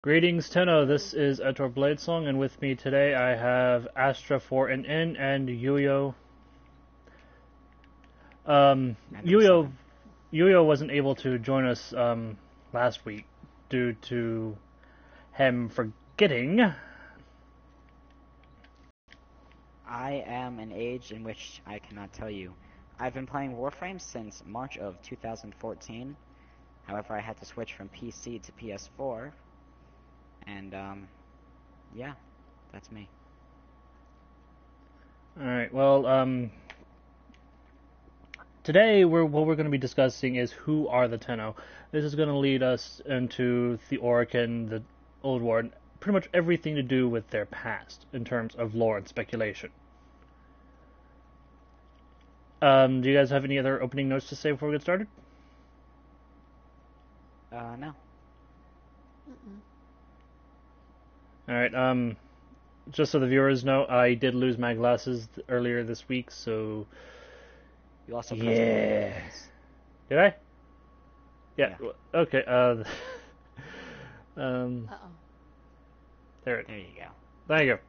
Greetings, Tenno. This is Etor Bladesong, and with me today I have Astra for an N and Yuyo. Yuyo wasn't able to join us last week due to him forgetting. I am an age in which I cannot tell you. I've been playing Warframe since March of 2014. However, I had to switch from PC to PS4. And, yeah, that's me. Alright, well, today what we're going to be discussing is who are the Tenno. This is going to lead us into the Oricon, the Old War, and pretty much everything to do with their past in terms of lore and speculation. Do you guys have any other opening notes to say before we get started? No. Alright, just so the viewers know, I did lose my glasses earlier this week, so... You also Yeah. Did I? Yeah. Okay, There you go. Thank you.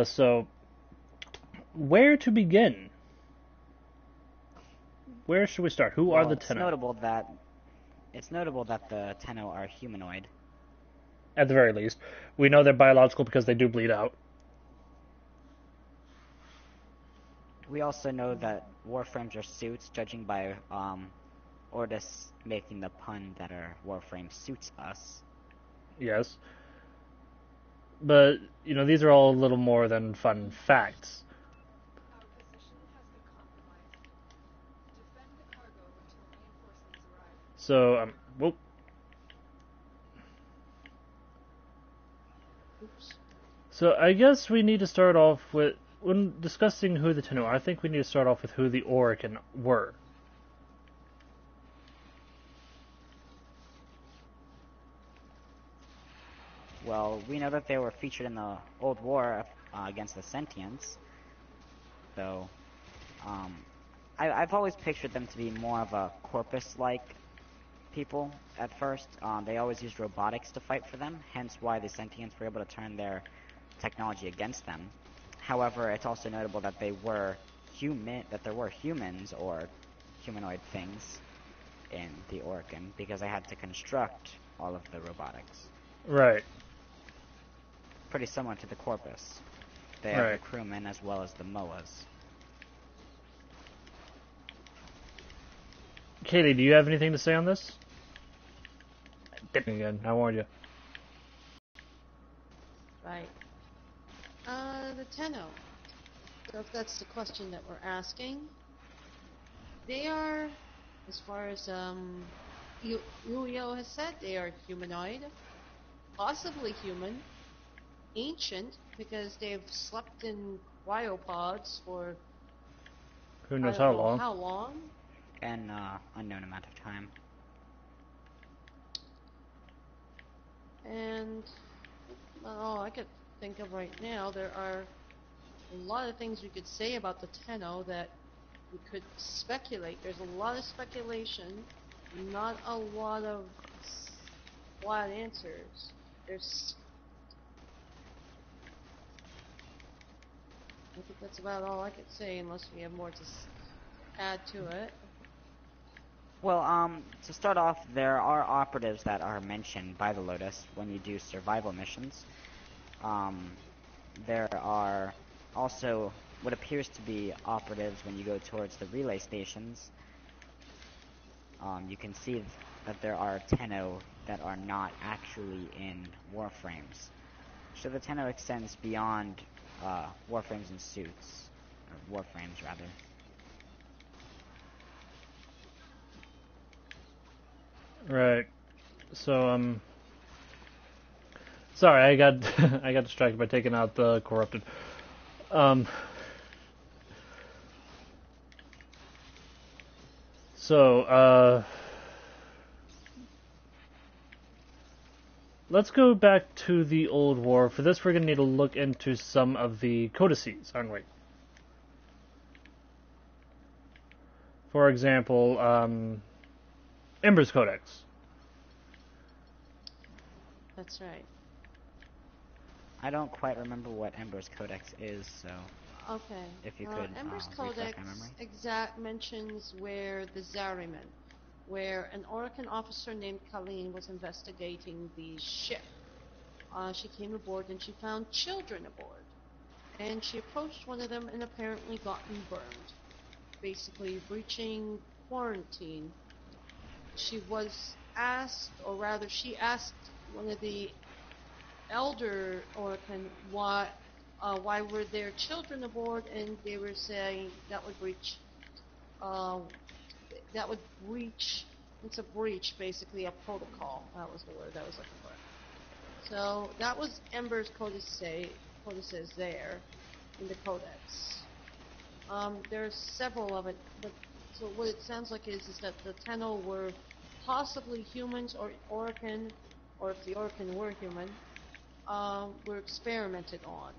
So, where to begin? Where should we start? Who are the Tenno? It's notable that the Tenno are humanoid. At the very least. We know they're biological because they do bleed out. We also know that Warframes are suits, judging by, Ordis making the pun that our Warframe suits us. Yes. But, you know, these are all a little more than fun facts. Our position has been compromised. Defend the cargo until reinforcements arrive. So, whoop. Oops. So I guess we need to start off with, when discussing who the Tenno are, I think we need to start off with who the Oricon were. Well, we know that they were featured in the Old War against the Sentients, though I've always pictured them to be more of a Corpus-like people at first. They always used robotics to fight for them, hence why the Sentients were able to turn their technology against them. However, it's also notable that there were humans or humanoid things in the Oricon, because they had to construct all of the robotics. Right. Pretty similar to the Corpus. They have the crewmen as well as the MOAs. Katie, do you have anything to say on this? Again, I warned you. Right. The Tenno. So if that's the question that we're asking, they are, as far as Yuyo has said, they are humanoid, possibly human, ancient, because they've slept in cryopods for Who knows how long? How long? An unknown amount of time. And all I could think of right now, there are a lot of things we could say about the Tenno that we could speculate. There's a lot of speculation, not a lot of flat answers. I think that's about all I could say, unless we have more to add to it. Well, to start off, there are operatives that are mentioned by the Lotus when you do survival missions. There are also what appears to be operatives when you go towards the relay stations. You can see that there are Tenno that are not actually in Warframes. So the Tenno extends beyond Warframes and suits, or Warframes rather. Right. So, sorry, I got I got distracted by taking out the corrupted. Let's go back to the Old War. For this, we're going to need to look into some of the codices, aren't we? For example, Ember's Codex. That's right. I don't quite remember what Ember's Codex is, so Okay. if you could Ember's refresh Codex my memory. mentions where the Zariman, where an Orokin officer named Colleen was investigating the ship. She came aboard and she found children aboard. And she approached one of them and apparently gotten burned, basically breaching quarantine. She was asked, or rather she asked one of the elder Orokin why were there children aboard, and they were saying that would breach, it's a breach, basically, a protocol. That was the word I was looking for. So that was Ember's codices there in the codex. There's several of it, but so what it sounds like is that the Tenno were possibly humans or Orokin, or if the Orokin were human, were experimented on,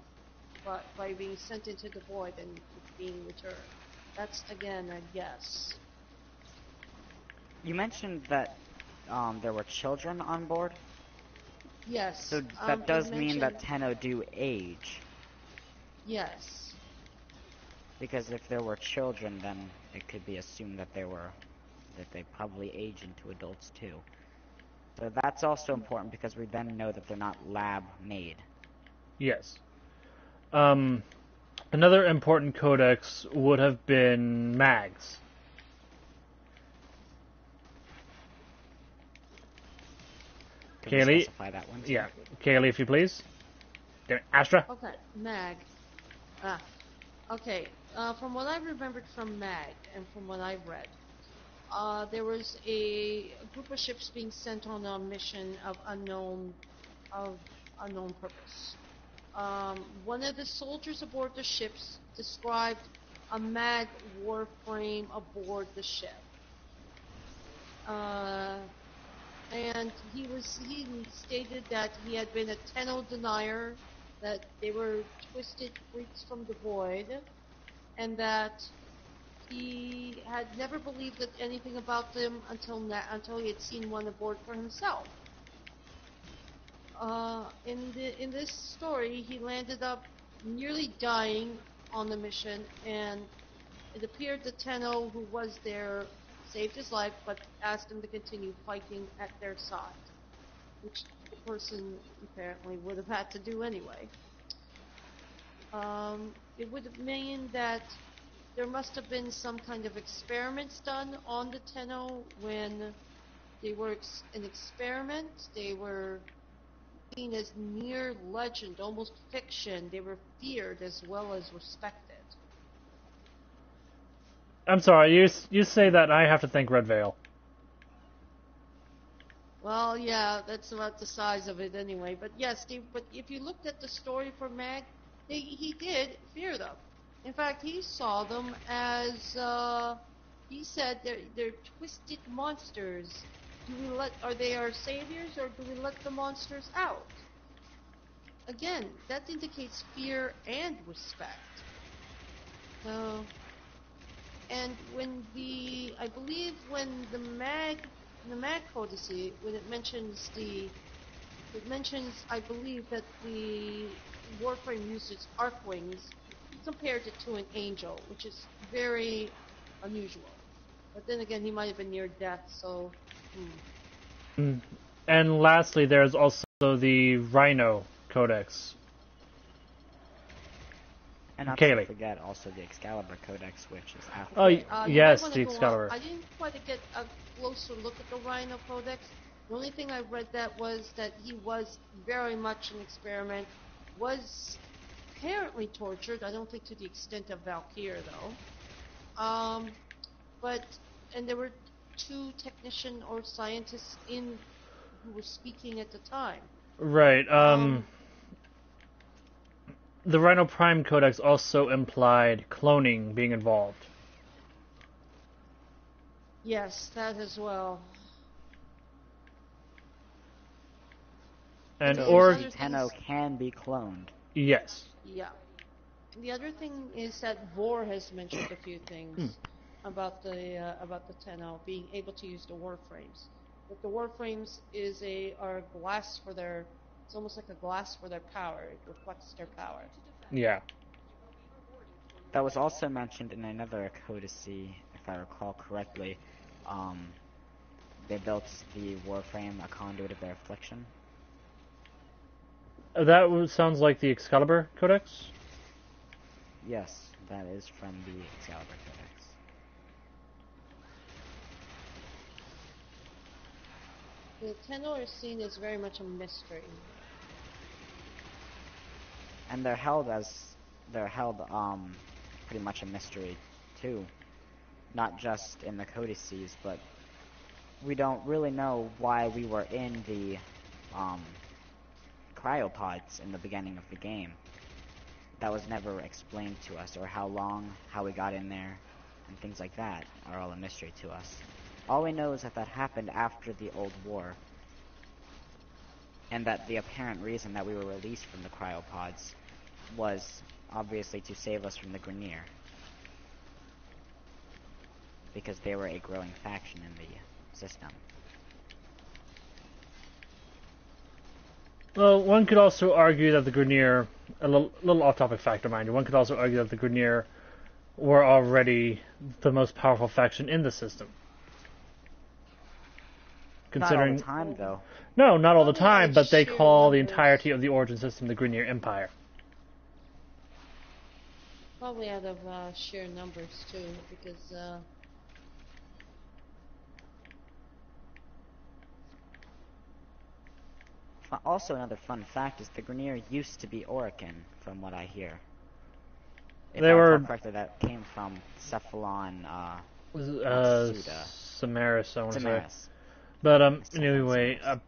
but by being sent into the void and being returned. That's again a guess. You mentioned that there were children on board, Yes. so that does mean that Tenno do age. Yes. Because if there were children, then it could be assumed that they probably age into adults too. So that's also important because we then know that they're not lab made. Yes. Another important codex would have been Mags. Can we Kaylee? specify that one too? Yeah. Kaylee, if you please. Astra? Okay, Mag. Okay. From what I remembered from Mag and from what I read, there was a group of ships being sent on a mission of unknown purpose. One of the soldiers aboard the ships described a Mag warframe aboard the ship. And he stated that he had been a Tenno denier, that they were twisted freaks from the void, and that he had never believed that anything about them until he had seen one aboard for himself. In this story, he landed up nearly dying on the mission, and it appeared the Tenno who was there saved his life, but asked him to continue fighting at their side, which the person apparently would have had to do anyway. It would mean that there must have been some kind of experiments done on the Tenno when they were an experiment. They were seen as near legend, almost fiction. They were feared as well as respected. I'm sorry, you say that, I have to thank Red Veil. Well, yeah, that's about the size of it anyway. But yes, but if you looked at the story for Mag, he did fear them. In fact, he saw them as he said they're twisted monsters. Are they our saviors, or do we let the monsters out? Again, that indicates fear and respect. So, and I believe when the Mag Codice, when it mentions I believe that the Warframe uses arc wings, he compared it to an angel, which is very unusual. But then again, he might have been near death, so. And lastly, there's also the Rhino Codex. And not Kaylee. to forget also the Excalibur Codex, which is after. Oh, yes, the Excalibur. I didn't quite get a closer look at the Rhino Codex. The only thing I read that was that he was very much an experiment, was apparently tortured. I don't think to the extent of Valkyr, though. And there were two technician or scientists who were speaking at the time. Right. The Rhino Prime Codex also implied cloning being involved. Yes, that as well. And so Tenno can be cloned. Yes. Yeah. And the other thing is that Vor has mentioned a few things. about the Tenno being able to use the warframes. That the warframes are glass for their. It's almost like a glass for their power. It reflects their power. Yeah. That was also mentioned in another codicy, if I recall correctly. They built the warframe a conduit of their affliction. Sounds like the Excalibur Codex. Yes, that is from the Excalibur Codex. The Tenno are seen as very much a mystery. And they're held pretty much a mystery too. Not just in the codices, but we don't really know why we were in the cryopods in the beginning of the game. That was never explained to us, or how we got in there, and things like that are all a mystery to us. All we know is that happened after the Old War, and that the apparent reason that we were released from the cryopods was obviously to save us from the Grineer, because they were a growing faction in the system. Well, one could also argue that the Grineer, a little off-topic factor, mind you, one could also argue that the Grineer were already the most powerful faction in the system. Considering, not all the time, though. No, not all the Probably time, like but they sheer call the numbers. entirety of the Origin system the Grineer Empire. Probably out of sheer numbers too, because Also, another fun fact is the Grineer used to be Orokin, from what I hear. If They I were recall correctly, that came from Cephalon, Samaris, I want to say. Samaris. But Cephalon anyway, Samaris.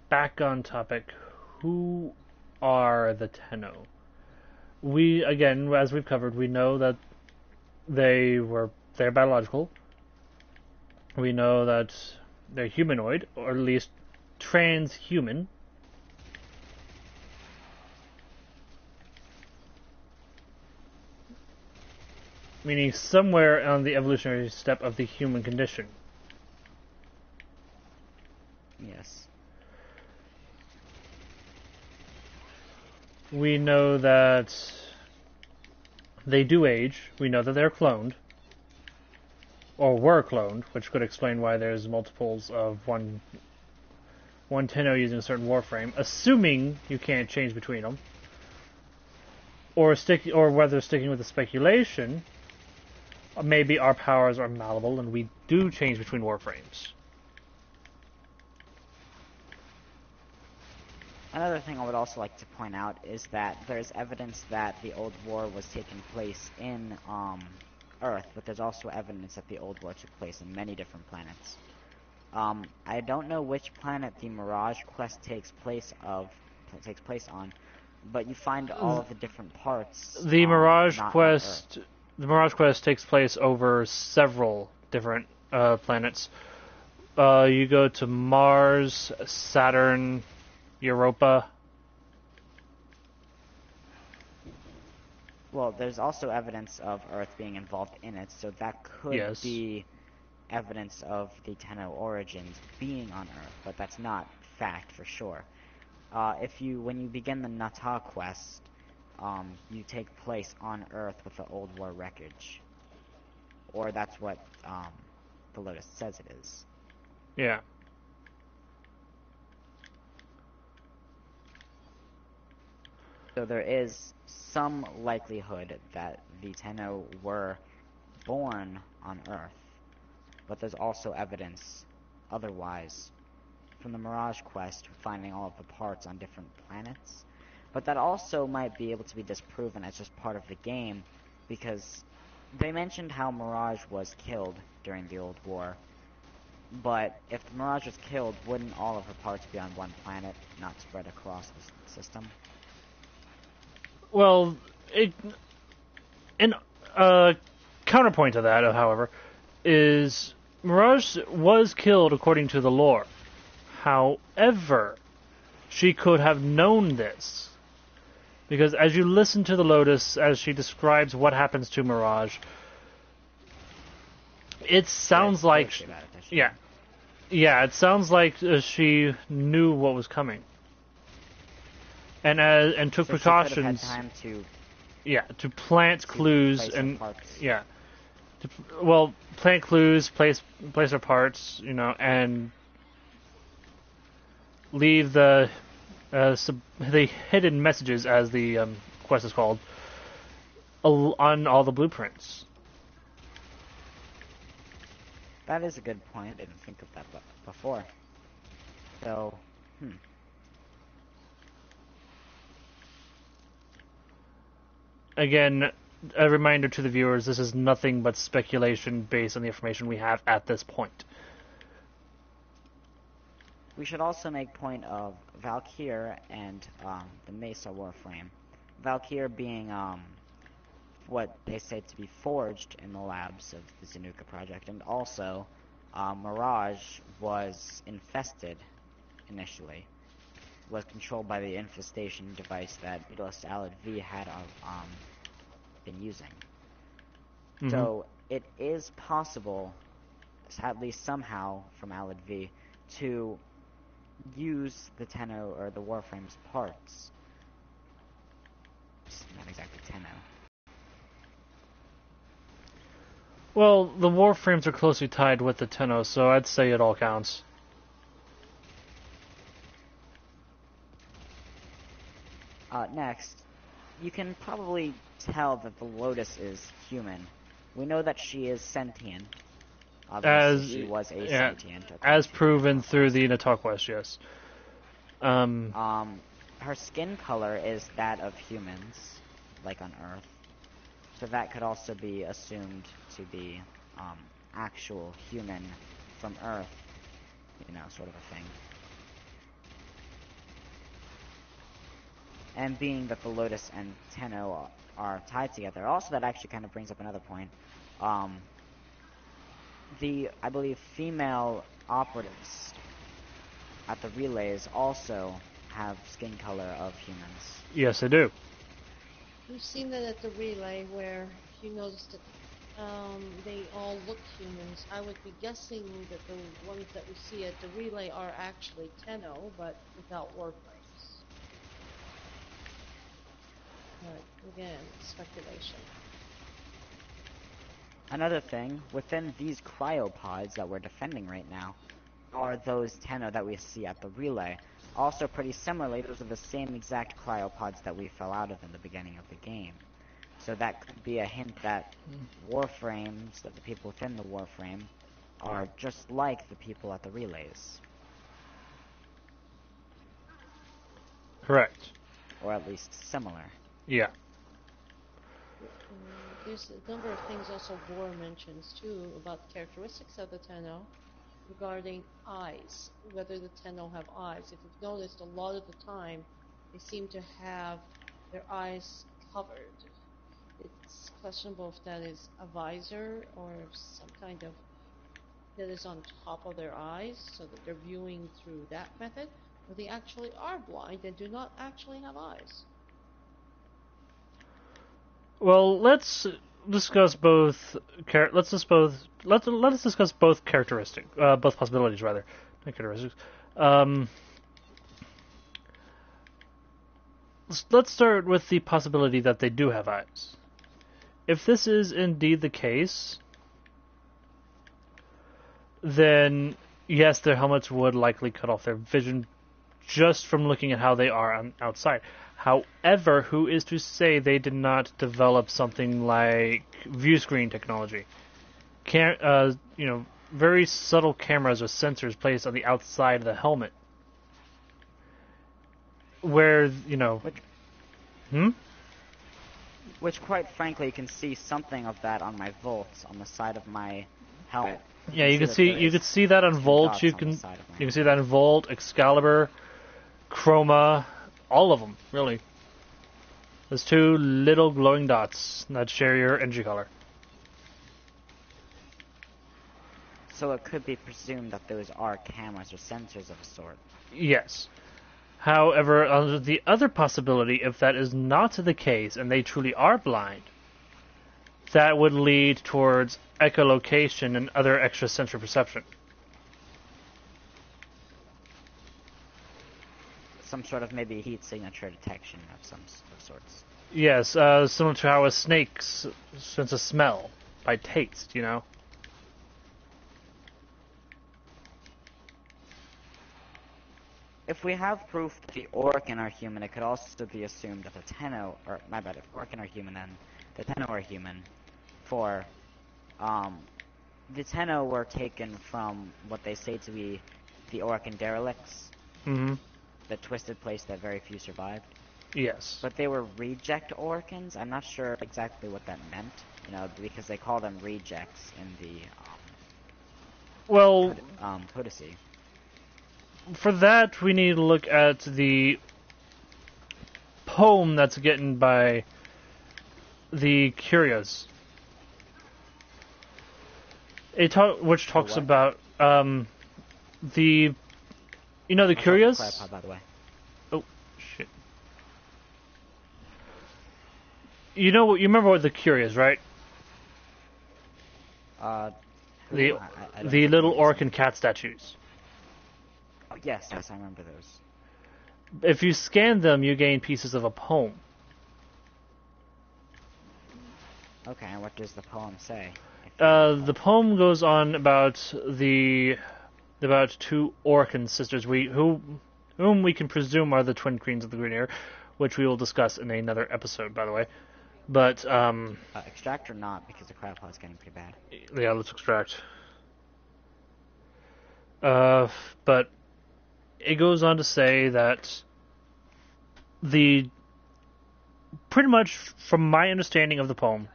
back on topic. Who are the Tenno? We, again, as we've covered, we know that they're biological. We know that they're humanoid, or at least transhuman. Meaning somewhere on the evolutionary step of the human condition. Yes. We know that they do age. We know that they're cloned. Or were cloned, which could explain why there's multiples of one Tenno using a certain warframe, assuming you can't change between them. Or whether sticking with the speculation, maybe our powers are malleable and we do change between warframes. Another thing I would also like to point out is that there's evidence that the Old War was taking place in Earth, but there's also evidence that the Old War took place in many different planets. I don't know which planet the Mirage Quest takes place on, but you find all of the different parts. The Mirage not on Quest, Earth. the Mirage Quest takes place over several different planets. You go to Mars, Saturn, Europa. Well, there's also evidence of Earth being involved in it, so that could be evidence of the Tenno origins being on Earth, but that's not fact for sure. When you begin the Nata quest, you take place on Earth with the Old War wreckage, or that's what the Lotus says it is. Yeah. So there is some likelihood that the Tenno were born on Earth, but there's also evidence otherwise from the Mirage Quest finding all of the parts on different planets. But that also might be able to be disproven as just part of the game, because they mentioned how Mirage was killed during the Old War, but if the Mirage was killed, wouldn't all of her parts be on one planet, not spread across the system? Well, counterpoint to that, however, is Mirage was killed according to the lore. However, she could have known this. Because as you listen to the Lotus, as she describes what happens to Mirage, It sounds But like, it's about it, does she? yeah, yeah. It sounds like she knew what was coming, and took So she could have had precautions. time to Yeah, to plant clues place her and parts. yeah, plant clues, place her parts, and leave the hidden messages, as the quest is called, on all the blueprints. That is a good point. I didn't think of that before. So, Again, a reminder to the viewers: this is nothing but speculation based on the information we have at this point. we should also make point of Valkyr and the Mesa Warframe. Valkyr being what they say to be forged in the labs of the Zanuka project, and also Mirage was infested initially. Was controlled by the infestation device that Beatless Alad V had been using. Mm-hmm. So it is possible, at least somehow, from Alad V, to use the Tenno or the Warframe's parts. It's not exactly Tenno. Well, the Warframes are closely tied with the Tenno, so I'd say it all counts. Next, you can probably tell that the Lotus is human. We know that she is sentient. Obviously, she was sentient. As proven through the TennoTalk quest, yes. Her skin color is that of humans, like on Earth. So that could also be assumed to be actual human from Earth, sort of a thing. And being that the Lotus and Tenno are tied together, also that actually kind of brings up another point. I believe, female operatives at the relays also have skin color of humans. Yes, they do. We've seen that at the relay where you noticed that they all look humans. I would be guessing that the ones that we see at the relay are actually Tenno, but without warframes. But again, speculation. Another thing, within these cryopods that we're defending right now, are those Tenno that we see at the relay. Also, pretty similarly, those are the same exact cryopods that we fell out of in the beginning of the game. So that could be a hint that Warframes, that the people within the Warframe, are just like the people at the relays. Correct. Or at least similar. Yeah. There's a number of things also Boar mentions too about the characteristics of the Tenno regarding eyes, whether the Tenno have eyes. If you've noticed, a lot of the time they seem to have their eyes covered. It's questionable if that is a visor or some kind of that is on top of their eyes so that they're viewing through that method, or they actually are blind and do not actually have eyes. Well, let's discuss both. Let us discuss both both possibilities rather, not characteristics. Let's start with the possibility that they do have eyes. If this is indeed the case, then yes, their helmets would likely cut off their vision just from looking at how they are outside. However, who is to say they did not develop something like view screen technology? Very subtle cameras or sensors placed on the outside of the helmet, where Which, quite frankly, you can see something of that on my Volt on the side of my helmet. Yeah, you could see that on Volt. You can see that in Volt, Excalibur, Chroma, all of them really. There's two little glowing dots that share your energy color. So it could be presumed that those are cameras or sensors of a sort. Yes. However, the other possibility, if that is not the case and they truly are blind, that would lead towards echolocation and other extrasensory perception. Some sort of maybe heat signature detection of some of sorts. Yes, similar to how a snake sense a smell by taste, you know? If we have proof that the Orkin are human, it could also be assumed that the Tenno, or my bad, if Orkin are human, then the Tenno are human. For, the Tenno were taken from what they say to be the Orkin derelicts, Mm-hmm. the twisted place that very few survived. Yes. But they were reject Orkins. I'm not sure exactly what that meant, you know, because they call them rejects in the Well, codicy. for that, we need to look at the poem that's getting by the Curious. Which talks what? about the, you know, the That's Curious. also by the way. Oh shit! You know what? You remember what the Curious, right? Who? The I don't the little remember orc this and cat statues. one. Oh, yes, I remember those. If you scan them, you gain pieces of a poem. Okay, and what does the poem say? The poem goes on about about two Orcan sisters whom we can presume are the twin queens of the Grenier, which we will discuss in another episode, by the way. But Extract or not, because the crab pot's getting pretty bad. yeah, let's extract. But it goes on to say that pretty much from my understanding of the poem,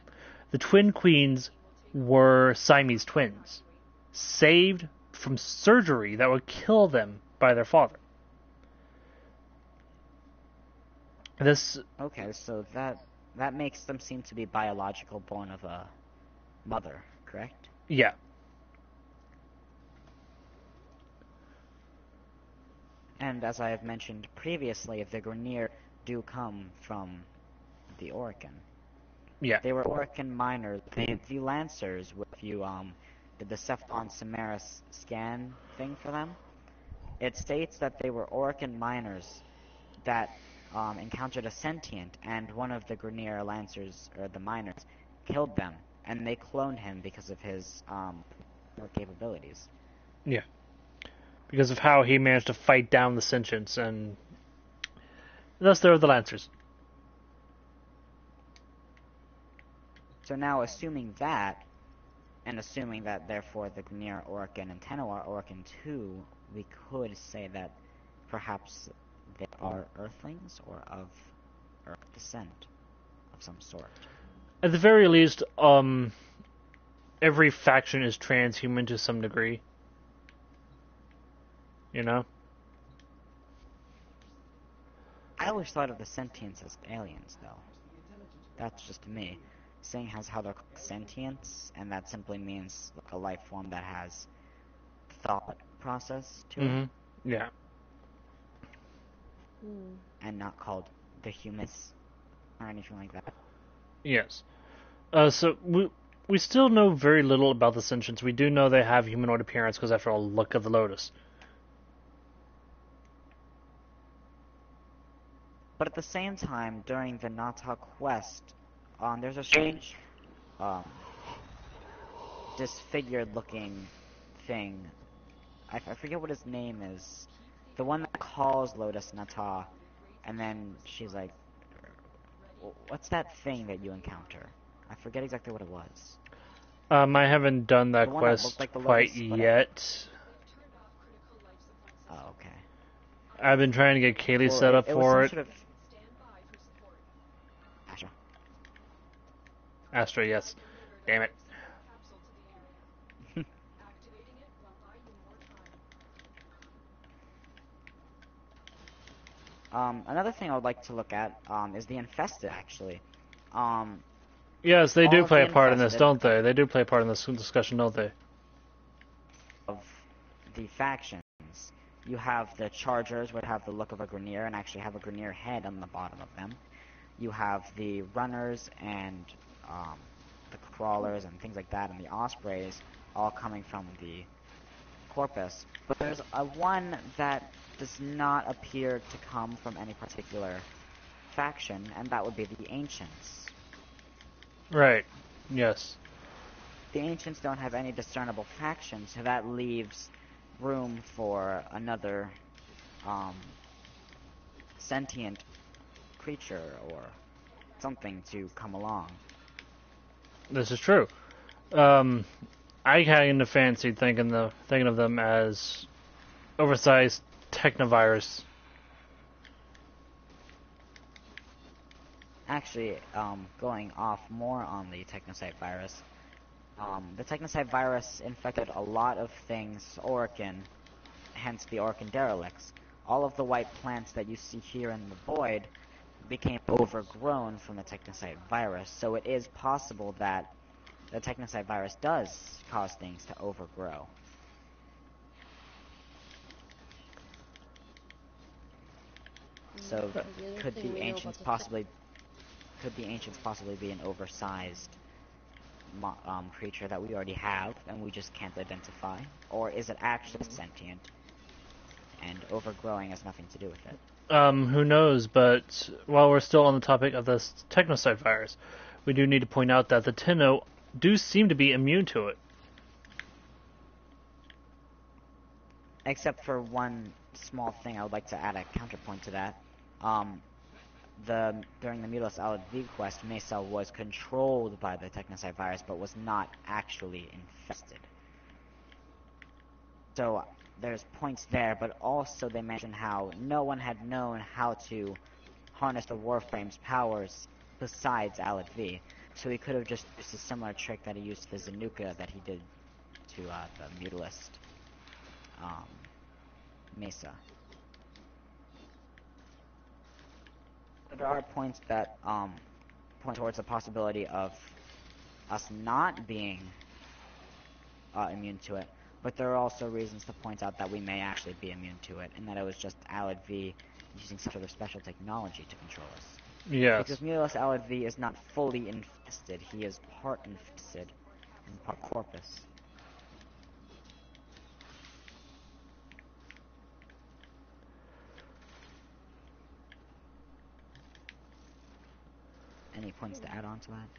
the twin queens were Siamese twins, saved from surgery that would kill them by their father. Okay, so that makes them seem to be biological, born of a mother, correct? Yeah. And as I have mentioned previously, if the Grenier do come from the Orcan, Yeah. they were Orcan miners. The Lancers, if you did the Cephalon Samaris scan thing for them, it states that they were Orcan miners that encountered a sentient, and one of the Grenier Lancers, or the miners, killed them, and they cloned him because of his capabilities. Yeah. Because of how he managed to fight down the sentients, and thus they're the Lancers. So now, assuming that, and assuming that therefore the Grenier are Orcan and Tenno are Orcan too, we could say that perhaps they are Earthlings, or of Earth descent of some sort. At the very least, every faction is transhuman to some degree. You know? I always thought of the sentients as aliens, though. That's just me. Seeing as how they're called sentients, and that simply means a life form that has thought process to it, Yeah. and not called the humans or anything like that. Yes. So we still know very little about the sentients. We do know they have humanoid appearance because, after all, look at the Lotus. But at the same time, during the Nata quest, there's a strange, disfigured-looking thing. I forget what his name is. The one that calls Lotus Nata, and then she's like, "What's that thing that you encounter?" I forget exactly what it was. I haven't done that The one that quest looked like the quite Lotus, but yet. Oh, okay. I've been trying to get Kaylee Well, set up it was for some it. sort of Astra. Astra, yes. Damn it. Another thing I would like to look at is the Infested, actually. Yes, they all do of play the a part in this, Infested don't they? They do play a part in this discussion, don't they? Of the factions, you have the Chargers, which have the look of a Grenier and actually have a Grenier head on the bottom of them. You have the Runners and the crawlers and things like that, and the ospreys, all coming from the corpus. But there's one that does not appear to come from any particular faction, and that would be the Ancients. Right. Yes. The Ancients don't have any discernible faction, so that leaves room for another sentient creature or something to come along. This is true. I kind of fancied thinking of them as oversized technovirus. Actually, going off more on the technocyte virus, the technocyte virus infected a lot of things Orican, hence the Orican derelicts. All of the white plants that you see here in the void became overgrown from the technocyte virus, so it is possible that the technocyte virus does cause things to overgrow. So could the Ancients possibly be an oversized creature that we already have and we just can't identify? Or is it actually sentient and overgrowing has nothing to do with it? Who knows, but while we're still on the topic of this technocyte virus, we do need to point out that the Tenno do seem to be immune to it. Except for one small thing, I would like to add a counterpoint to that. During the Mutilus Alad V quest, Mesa was controlled by the technocyte virus, but was not actually infested. So there's points there, but also they mention how no one had known how to harness the Warframe's powers besides Alad V. So he could have just used a similar trick that he used to Zanuka that he did to the Mutilist Mesa. There are points that point towards the possibility of us not being immune to it, but there are also reasons to point out that we may actually be immune to it, and that it was just Alad V using some sort of special technology to control us. Yes. Because Mutilus Alad V is not fully infested, he is part infested and part corpus. Any points to add on to that?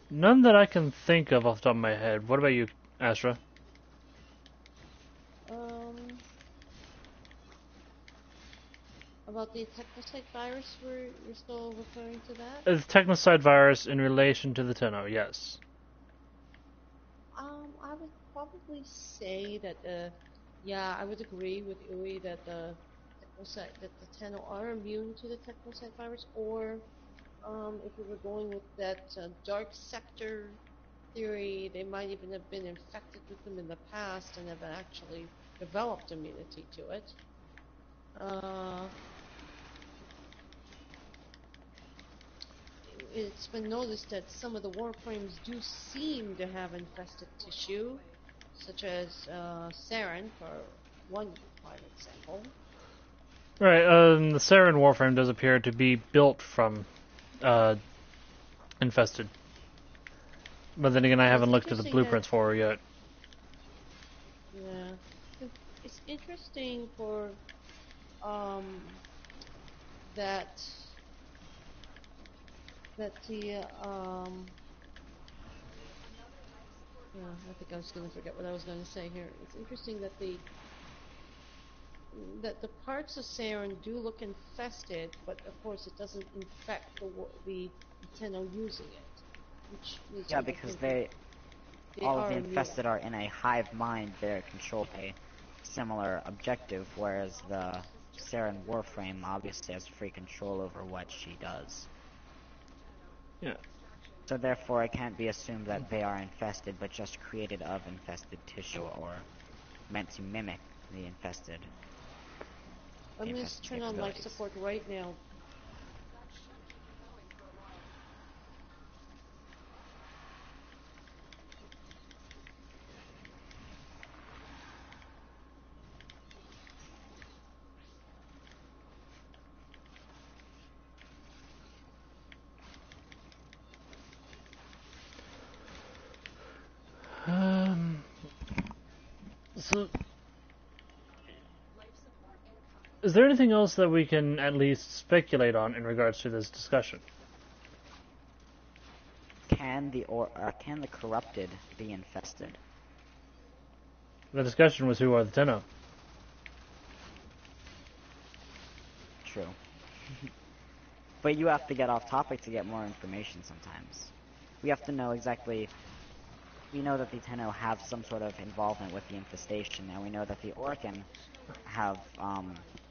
None that I can think of off the top of my head. What about you, Astra? About the technocyte virus, you're still referring to that? The technocyte virus in relation to the Tenno, yes. I would probably say that, yeah, I would agree with Ui that the Tenno are immune to the technocyte virus, or if we were going with that dark sector theory, they might even have been infected with them in the past and have actually developed immunity to it. It's been noticed that some of the warframes do seem to have infested tissue, such as sarin, for one prime example. Right, the Sarin Warframe does appear to be built from infested. But then again, I haven't looked at the blueprints for her yet. Yeah. It's interesting for that the yeah, I think I was going to forget what I was going to say here. It's interesting that the parts of sarin do look infested, but of course it doesn't infect the Tenno using it, which leads Yeah, me to because think all of the infested are in a hive mind. They're controlled by a similar objective, whereas the Sarin Warframe obviously has free control over what she does. Yeah. So therefore it can't be assumed that they are infested, but just created of infested tissue, or meant to mimic the infested. I'm going to turn on life support right now. So, Life support incoming. is there anything else that we can at least speculate on in regards to this discussion? Can the corrupted be infested? The discussion was who are the Tenno. True. But you have to get off topic to get more information sometimes. We have to know exactly... We know that the Tenno have some sort of involvement with the infestation, and we know that the Orkin have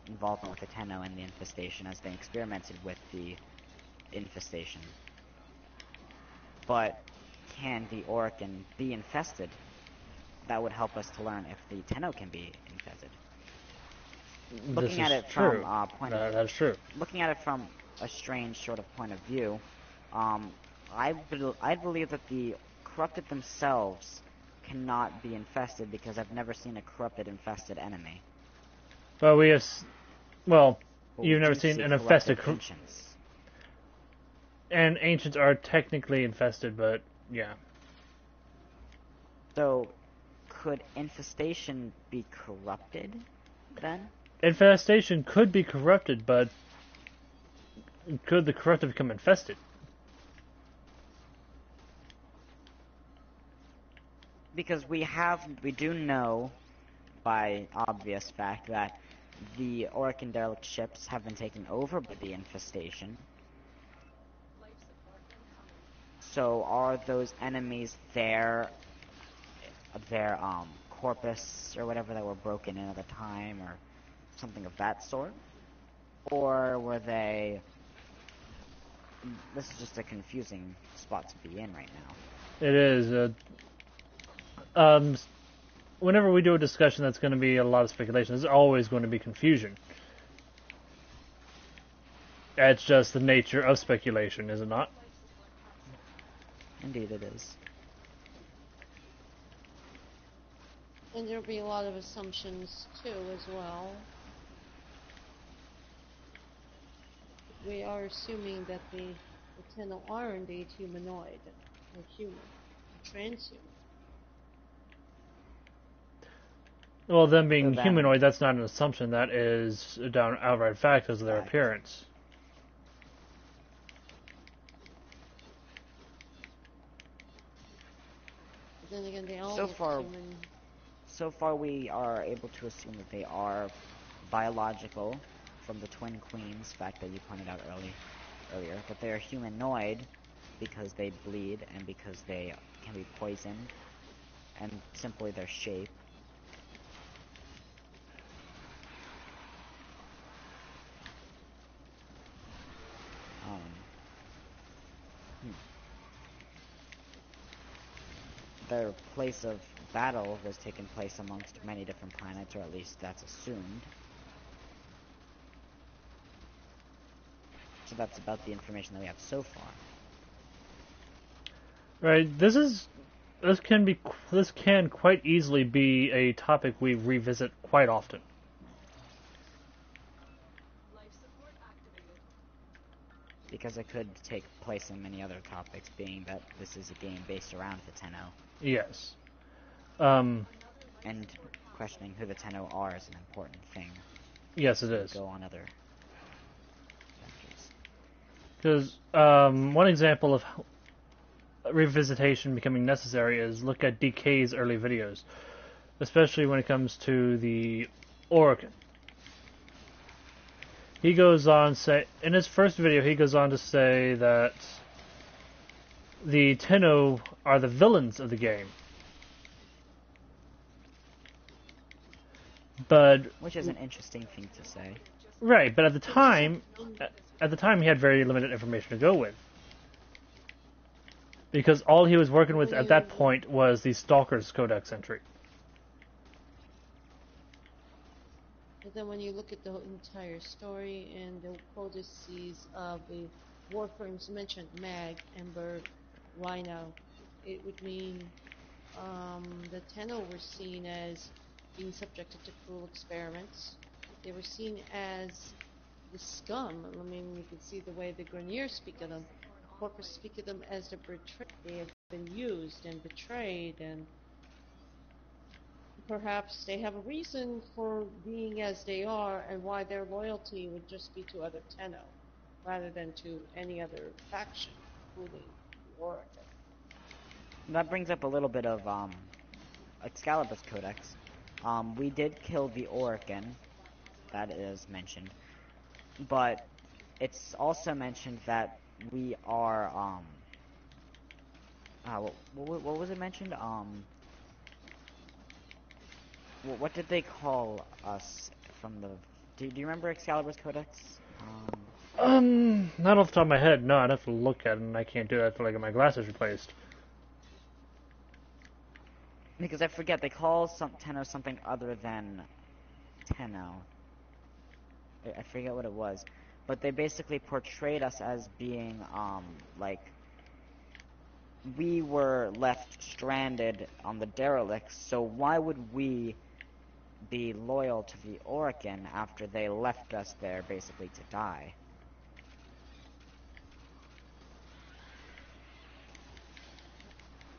involvement with the Tenno and the infestation as they experimented with the infestation. But can the Orkin be infested? That would help us to learn if the Tenno can be infested. Looking at it from That's true. looking at it from a strange sort of point of view, I believe that the corrupted themselves cannot be infested because I've never seen a corrupted infested enemy. But we have, well, But you've we never do seen see an infested, corrupted ancients. and ancients are technically infested, but yeah. So, could infestation be corrupted then? Infestation could be corrupted, but could the corrupted become infested? Because we do know by obvious fact that the Orkin derelict ships have been taken over by the infestation. Life support incoming. So are those enemies their corpus or whatever that were broken in at the time or something of that sort? Or were they... This is just a confusing spot to be in right now. It is. Whenever we do a discussion that's going to be a lot of speculation, there's always going to be confusion. It's just the nature of speculation, is it not? Indeed it is. And there'll be a lot of assumptions too, as well. We are assuming that the Tenno are indeed humanoid, or human, or transhuman. Well, them being So then- humanoid, that's not an assumption. That is a outright fact because of their Fact. appearance. But then again, they all So look far- human. So far we are able to assume that they are biological from the twin queens fact that you pointed out earlier, but they are humanoid because they bleed and because they can be poisoned and simply their shape. Their place of battle was taking place amongst many different planets, or at least that's assumed. So that's about the information that we have so far. Right. This can quite easily be a topic we revisit quite often. Life support activated. Because it could take place in many other topics, being that this is a game based around the Tenno. Yes. And questioning who the Tenno are is an important thing. Yes, it is. Go on other adventures. Because one example of revisitation becoming necessary is look at DK's early videos, especially when it comes to the Orkin. He goes on in his first video he goes on to say that the Tenno are the villains of the game. But Which is an interesting thing to say. right, but at the time he had very limited information to go with. Because all he was working with at that point was the Stalker's Codex entry. But then when you look at the entire story and the codices of the warframes mentioned, Mag, Ember, Rhino, it would mean the Tenno were seen as being subjected to cruel experiments. They were seen as the scum. I mean, you can see the way the Greniers speak of them. The Corpus speak of them as the betrayed. They have been used and betrayed, and perhaps they have a reason for being as they are and why their loyalty would just be to other Tenno rather than to any other faction, including the Oracle. That brings up a little bit of Excalibur's Codex. We did kill the Orokin, that is mentioned, but it's also mentioned that we are what was it mentioned? What did they call us from the? Do you remember Excalibur's Codex? Not off the top of my head. No, I'd have to look at it, and I can't do that until I get my glasses replaced. Because I forget, they call Tenno something other than Tenno. I forget what it was. But they basically portrayed us as being, like, we were left stranded on the derelicts, so why would we be loyal to the Orokin after they left us there basically to die?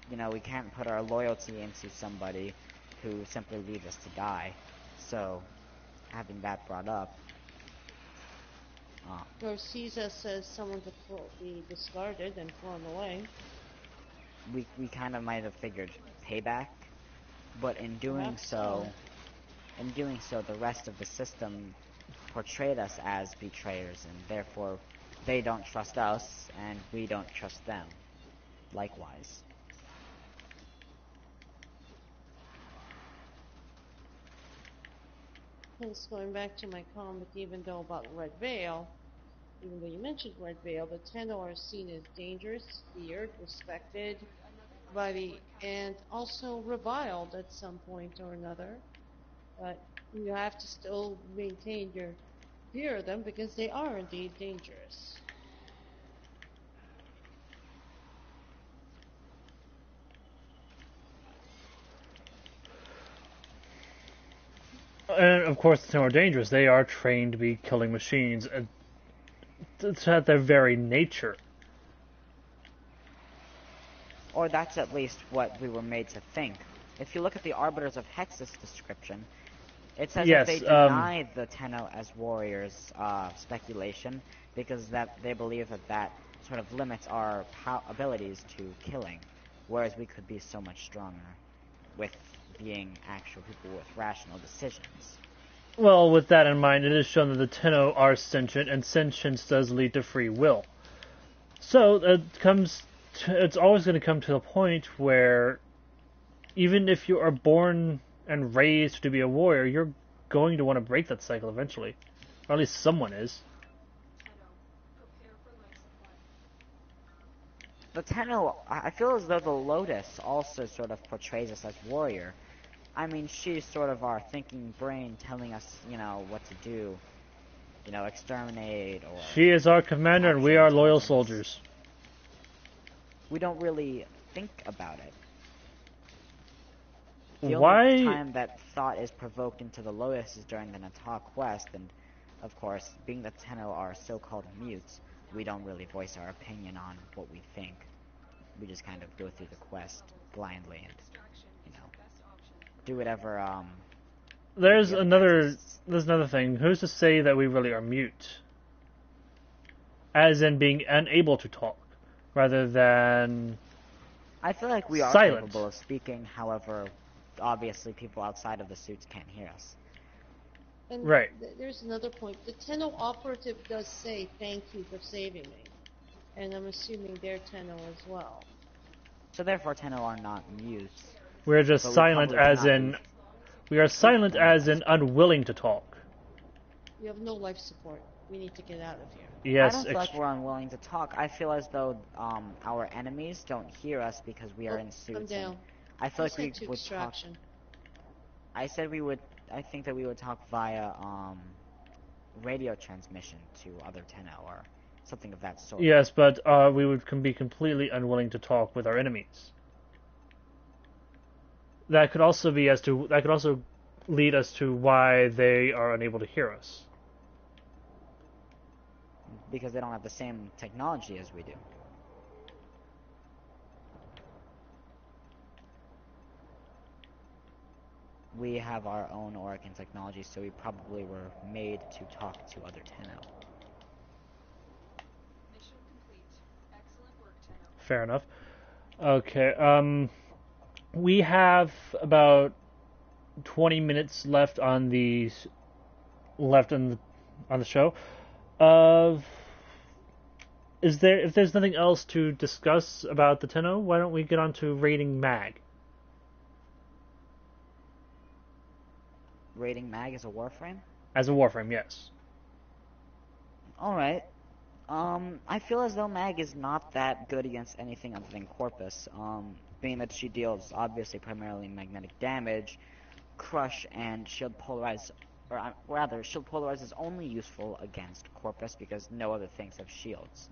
You know, we can't put our loyalty into somebody who simply leaves us to die. So, having that brought up... Or sees us as someone to be discarded and thrown away. We kind of might have figured payback, but in doing so, the rest of the system portrayed us as betrayers, and therefore they don't trust us, and we don't trust them. Likewise. Hence, going back to my comment, even though about Red Veil, even though you mentioned Red Veil, the Tenno are seen as dangerous, feared, respected and also reviled at some point or another. But you have to still maintain your fear of them because they are indeed dangerous. And of course, the Tenno are dangerous. They are trained to be killing machines. It's at their very nature. Or that's at least what we were made to think. If you look at the Arbiters of Hexus description, it says that they deny the Tenno as warriors speculation because that they believe that sort of limits our abilities to killing, whereas we could be so much stronger with being actual people with rational decisions. Well, with that in mind, it is shown that the Tenno are sentient, and sentience does lead to free will. So it's always going to come to a point where, even if you are born and raised to be a warrior, you're going to want to break that cycle eventually, or at least someone is. The Tenno, I feel as though the Lotus also sort of portrays us as warrior. I mean, she's sort of our thinking brain telling us, you know, what to do. You know, exterminate or... She is our commander and we are loyal soldiers. We don't really think about it. The only time that thought is provoked into the Lotus is during the Natal quest, and, of course, being that Tenno are so-called mutes, we don't really voice our opinion on what we think. We just kind of go through the quest blindly and, you know, do whatever, There's another thing. Who's to say that we really are mute? As in being unable to talk, rather than I feel like we are silent. capable of speaking, however, obviously people outside of the suits can't hear us. And right. There's another point. The Tenno operative does say, "Thank you for saving me." And I'm assuming they're Tenno as well. So therefore Tenno are not mutes. We're just silent as in... We are silent as in unwilling to talk. You have no life support. We need to get out of here. Yes, I don't feel like we're unwilling to talk. I feel as though our enemies don't hear us because we are in suits. Come down. I feel like we would extraction. talk. I said we would. I think that we would talk via radio transmission to other Tenno or something of that sort. Yes, but we would be completely unwilling to talk with our enemies. That could also lead us to why they are unable to hear us. Because they don't have the same technology as we do. we have our own Orokin technology, so we probably were made to talk to other Tenno. Mission complete. Excellent work, Tenno. Fair enough. Okay. We have about 20 minutes left on the on the show. Is there if there's nothing else to discuss about the Tenno, why don't we get on to rating Mag? Rating Mag as a Warframe? As a Warframe, yes. Alright. I feel as though Mag is not that good against anything other than Corpus. Being that she deals obviously primarily magnetic damage, Crush and Shield Polarize, or rather, Shield Polarize is only useful against Corpus because no other things have shields.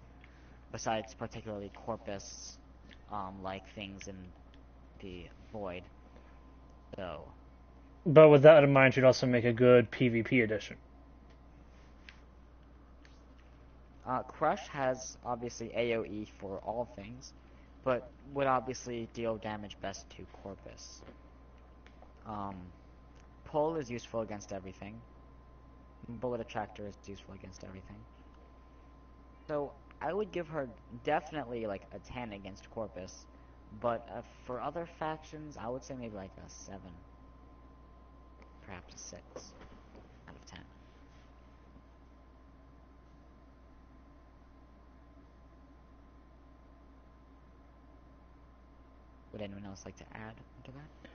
Besides particularly Corpus, like things in the Void. So, But with that in mind, she'd also make a good PvP edition. Crush has obviously AoE for all things, but would obviously deal damage best to Corpus. Pull is useful against everything. Bullet Attractor is useful against everything. So I would give her definitely like a 10 against Corpus, but for other factions, I would say maybe like a 7. Perhaps a 6 out of 10. Would anyone else like to add to that?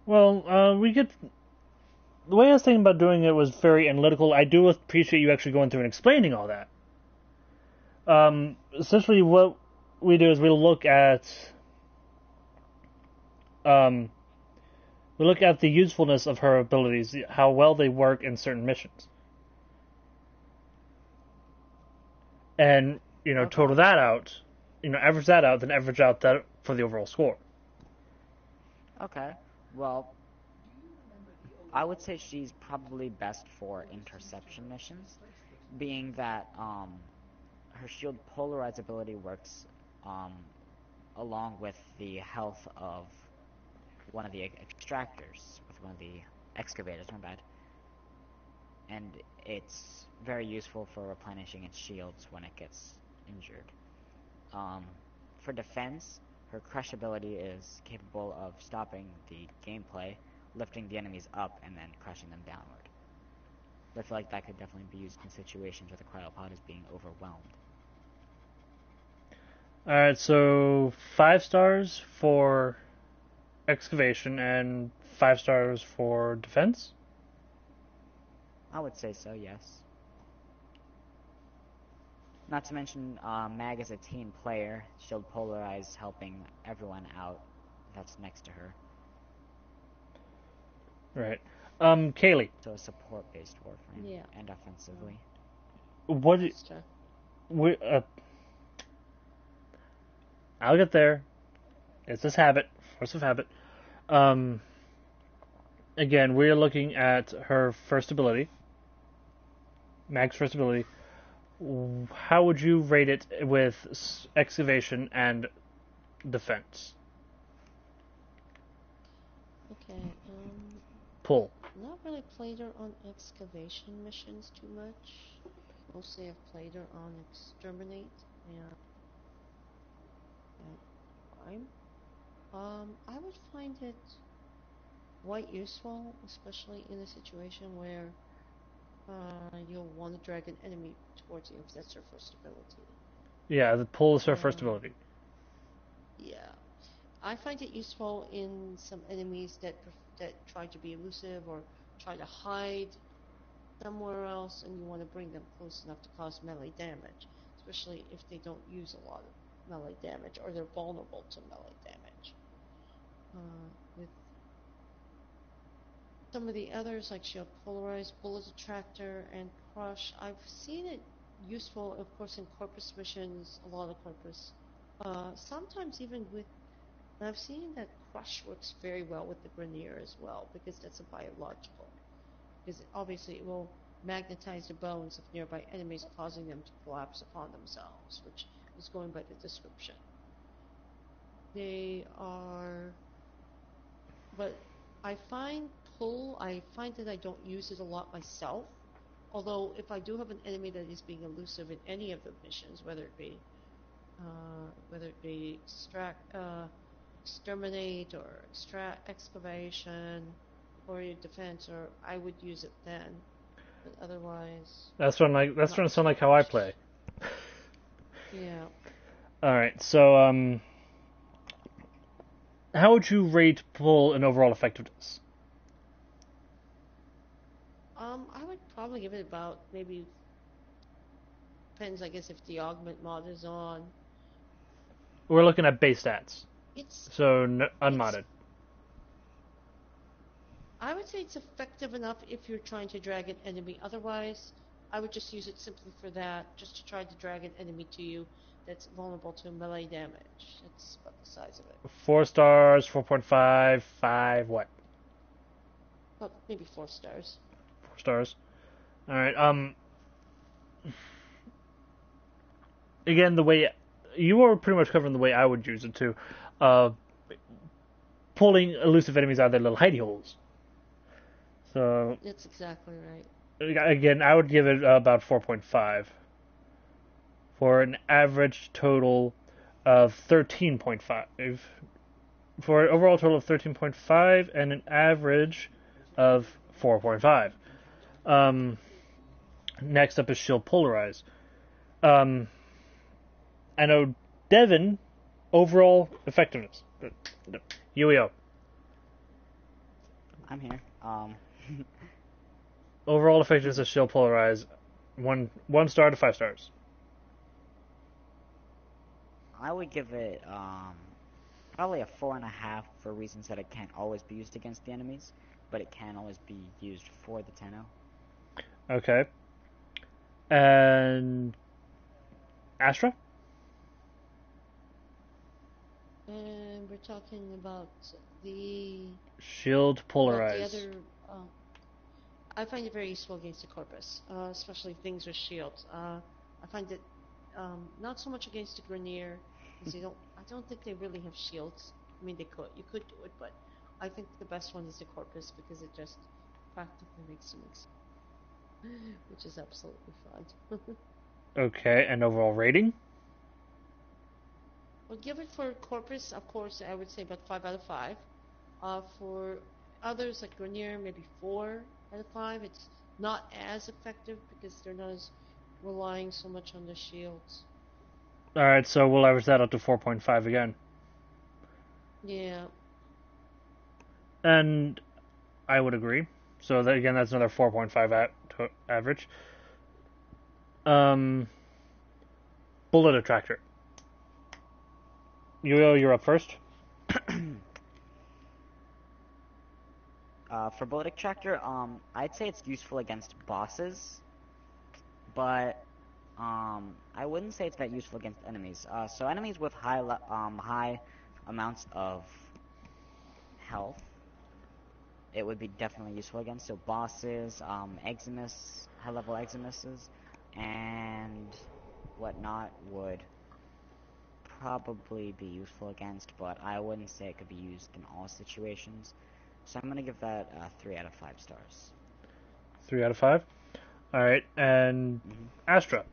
Well, we get the way I was thinking about doing it was very analytical. I do appreciate you actually going through and explaining all that. Essentially, what we do is we look at the usefulness of her abilities, how well they work in certain missions, and Okay. total that out, average that out, then average out that for the overall score. Okay. Well, I would say she's probably best for interception missions, being that her shield polarize ability works along with the health of one of the extractors, with one of the excavators, my bad. And it's very useful for replenishing its shields when it gets injured. For defense, her crush ability is capable of stopping the gameplay, lifting the enemies up, and then crushing them downward. But I feel like that could definitely be used in situations where the cryopod is being overwhelmed. Alright, so 5 stars for excavation and 5 stars for defense? I would say so, yes. Not to mention, Mag is a team player. She'll polarize helping everyone out that's next to her. Right. Kaylee, So a support-based Warframe. Yeah. And offensively. what do Sure. we, I'll get there. It's this habit, force of habit. Again, we're looking at her first ability, Mag's first ability. How would you rate it with excavation and defense? Okay. Pull. Not really played her on excavation missions too much. Mostly I've played her on exterminate and crime. I would find it quite useful, especially in a situation where you'll want to drag an enemy towards you if that's her first ability. Yeah, the pull is her first Um, ability. Yeah, I find it useful in some enemies that try to be elusive or try to hide somewhere else, and you want to bring them close enough to cause melee damage, especially if they don't use a lot of melee damage or they're vulnerable to melee damage. With some of the others, like Shield Polarize, Bullet Attractor, and Crush, I've seen it useful, of course, in Corpus missions, a lot of Corpus. Sometimes even with, I've seen that Crush works very well with the Grenier as well, because that's a biological. Because obviously it will magnetize the bones of nearby enemies, causing them to collapse upon themselves, which is going by the description. They are, but I find I find that I don't use it a lot myself. Although if I do have an enemy that is being elusive in any of the missions, whether it be exterminate or extract excavation or defense, or I would use it then. But otherwise, That's not trying to so sound like how I much. play. Yeah. All right, so how would you rate pull and overall effectiveness? I would probably give it about maybe depends, I guess, if the augment mod is on. We're looking at base stats, It's so it's unmodded. I would say it's effective enough if you're trying to drag an enemy. Otherwise, I would just use it simply for that, just to try to drag an enemy to you that's vulnerable to melee damage. That's about the size of it. 4 stars, 4.5, 5, what? Well, maybe 4 stars. 4 stars. All right. Again, the way you were pretty much covering the way I would use it too. Uh, Pulling elusive enemies out of their little hidey holes. So That's exactly right. again, I would give it about 4.5 for an average total of 13.5. For an overall total of 13.5 and an average of 4.5. Next up is Shield Polarize. Um, I know Devin, overall effectiveness. UEO. I'm here. Overall effectiveness of Shield Polarize, 1 star to 5 stars. I would give it probably a 4.5 for reasons that it can't always be used against the enemies, but it can always be used for the Tenno. Okay. And Astra? And we're talking about the Shield Polarize. other. I find it very useful against the Corpus, especially things with shields. I find it not so much against the Grenier, because I don't think they really have shields. I mean, you could do it, but I think the best one is the Corpus because it just practically makes them which is absolutely fun. Okay, and overall rating? Well, give it for Corpus, of course, I would say about 5 out of 5. For others like Grenier, maybe 4 out of 5. It's not as effective because they're not as relying so much on the shields. Alright, so we'll average that up to 4.5 again. Yeah. And I would agree. So that, again, that's another 4.5 average. Bullet Attractor. Yuyo, you're up first. For Bullet Extractor, I'd say it's useful against bosses, but I wouldn't say it's that useful against enemies. So enemies with high amounts of health, it would be definitely useful against. So bosses, Eximus, high-level Eximuses, and whatnot would probably be useful against, but I wouldn't say it could be used in all situations. So I'm gonna give that 3 out of 5 stars. 3 out of 5. Alright, and Astra.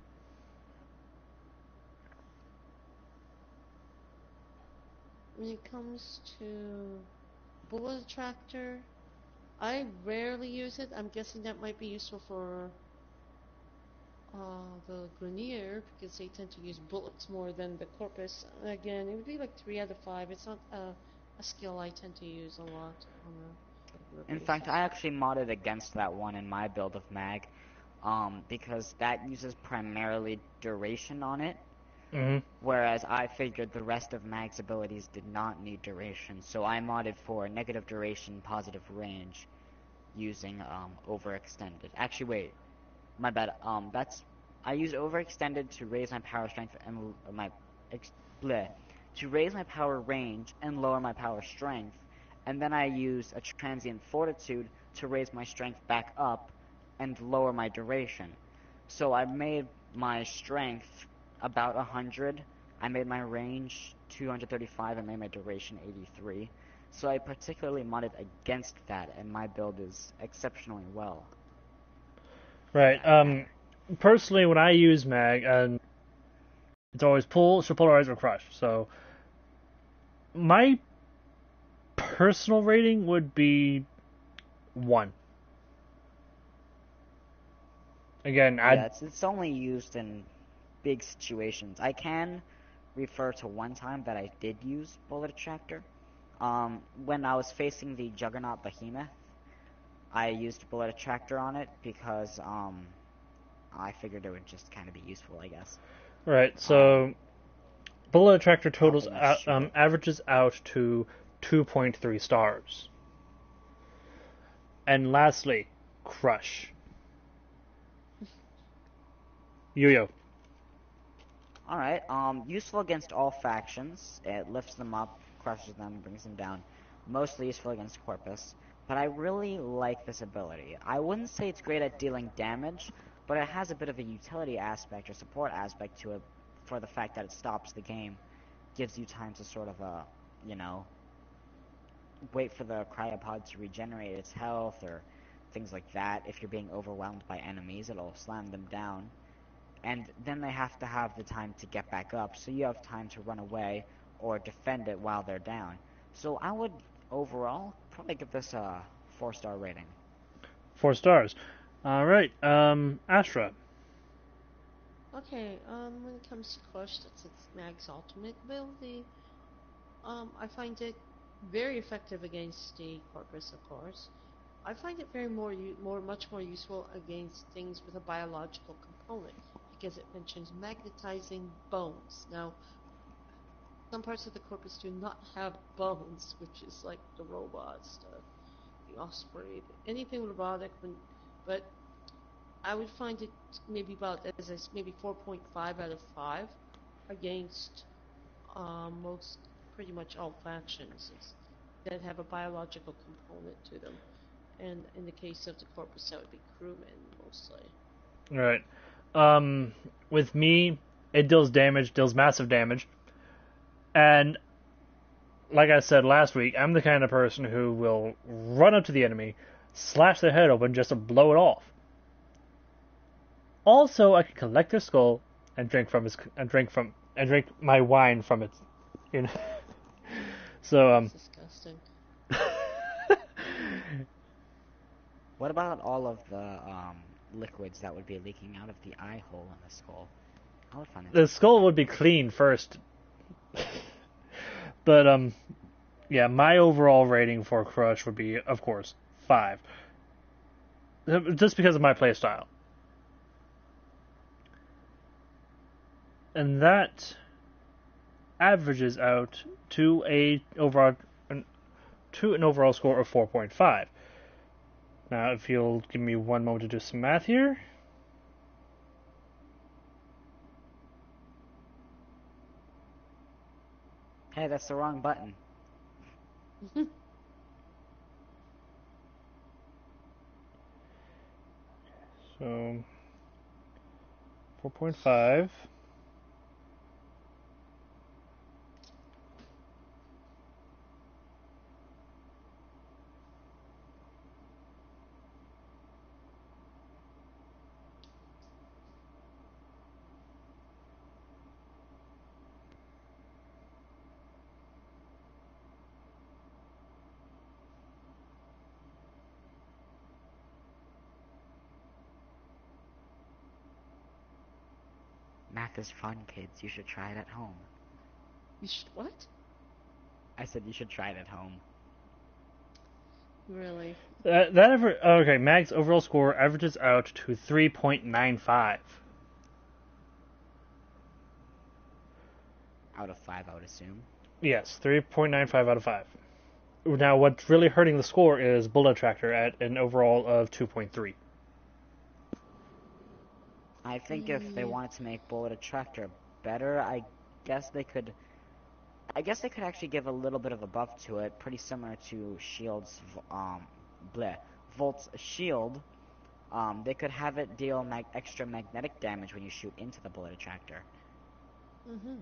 When it comes to Bullet Attractor, I rarely use it. I'm guessing that might be useful for the Grenier because they tend to use bullets more than the Corpus. Again, it would be like 3 out of 5. It's not a skill I tend to use a lot on a regular In basis. fact, I actually modded against that one in my build of Mag, because that uses primarily duration on it, whereas I figured the rest of Mag's abilities did not need duration, so I modded for negative duration, positive range, using overextended. Actually, wait, my bad. I use overextended to raise my power strength and to raise my power range and lower my power strength, and then I use a transient fortitude to raise my strength back up and lower my duration. So I made my strength about 100. I made my range 235. I made my duration 83. So I particularly modded against that, and my build is exceptionally well. Right. Personally, when I use mag, and it's always pull, should polarize, or crush. So my personal rating would be 1. Again, Yeah, it's only used in big situations. I can refer to one time that I did use Bullet Attractor. When I was facing the Juggernaut Behemoth, I used Bullet Attractor on it because I figured it would just kind of be useful, I guess. right. So bullet attractor totals helping us shoot it. averages out to 2.3 stars. And lastly, crush. Yo-yo. Alright, useful against all factions. It lifts them up, crushes them, brings them down. Mostly useful against Corpus. But I really like this ability. I wouldn't say it's great at dealing damage, but it has a bit of a utility aspect or support aspect to it for the fact that it stops the game. Gives you time to sort of, you know, wait for the cryopod to regenerate its health or things like that. If you're being overwhelmed by enemies, it'll slam them down. And then they have to have the time to get back up, so you have time to run away or defend it while they're down. So I would overall probably give this a 4-star rating. 4 stars. All right. Astra. Okay, when it comes to Crush, that's its Mag's ultimate ability. I find it very effective against the Corpus, of course. I find it much more useful against things with a biological component because it mentions magnetizing bones. Now, some parts of the Corpus do not have bones, which is like the robots, the Osprey, anything robotic. But I would find it maybe maybe 4.5 out of 5 against most pretty much all factions that have a biological component to them. And in the case of the Corpus, that would be crewmen mostly. All right. With me, it deals massive damage. And like I said last week, I'm the kind of person who will run up to the enemy, slash their head open just to blow it off. Also, I can collect their skull and drink my wine from its. You know. So That's disgusting. What about all of the liquids that would be leaking out of the eye hole in the skull? I would find it. The skull would be clean first. But yeah, my overall rating for Crush would be, of course, 5. Just because of my playstyle. And that averages out to an overall score of 4.5. Now, if you'll give me one moment to do some math here. Hey, that's the wrong button. So 4.5. Math is fun, kids. You should try it at home. You should what? I said you should try it at home. Really? Okay, Mag's overall score averages out to 3.95. Out of 5, I would assume. Yes, 3.95 out of 5. Now, what's really hurting the score is Bullet Attractor at an overall of 2.3. I think if they wanted to make Bullet Attractor better, I guess they could actually give a little bit of a buff to it, pretty similar to Shield's, Volt's Shield. They could have it deal extra magnetic damage when you shoot into the Bullet Attractor. Mm-hmm.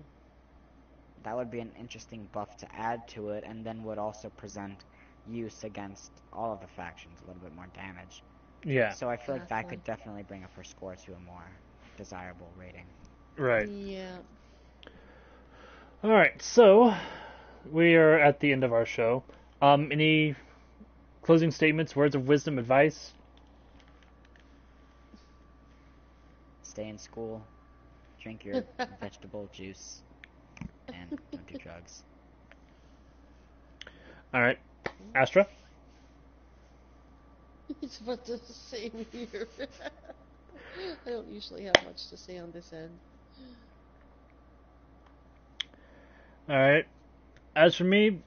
that would be an interesting buff to add to it, and then would also present use against all of the factions, a little bit more damage. Yeah. So I feel like that Exactly. could definitely bring up her score to a more desirable rating. Right. Yeah. All right. So we are at the end of our show. Any closing statements, words of wisdom, advice? Stay in school, drink your vegetable juice, and don't do drugs. All right. Astra? It's about the same here. I don't usually have much to say on this end. All right. As for me,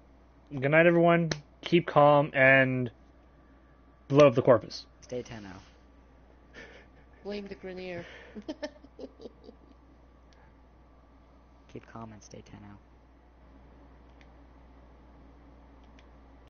good night, everyone. Keep calm and blow up the corpus. Stay Tenno. Blame the Grenier. Keep calm and stay Tenno.